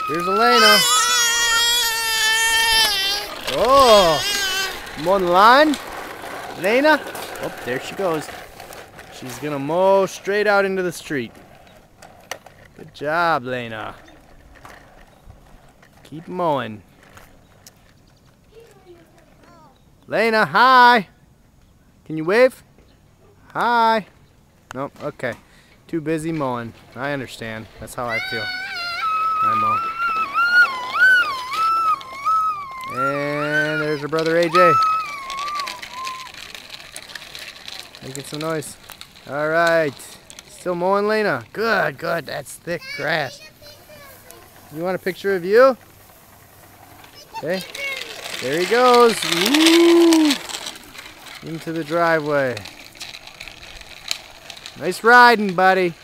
Here's Elena. Oh, mowing the lawn. Elena. Oh, there she goes. She's gonna mow straight out into the street. Good job, Lena. Keep mowing. Lena, hi. Can you wave? Hi. Nope, okay. Too busy mowing. I understand. That's how I feel. I mow. And there's her brother AJ. Making some noise. Alright. Still mowing, Lena? Good, good. That's thick grass. You want a picture of you? Okay. There he goes. Woo! Into the driveway. Nice riding, buddy.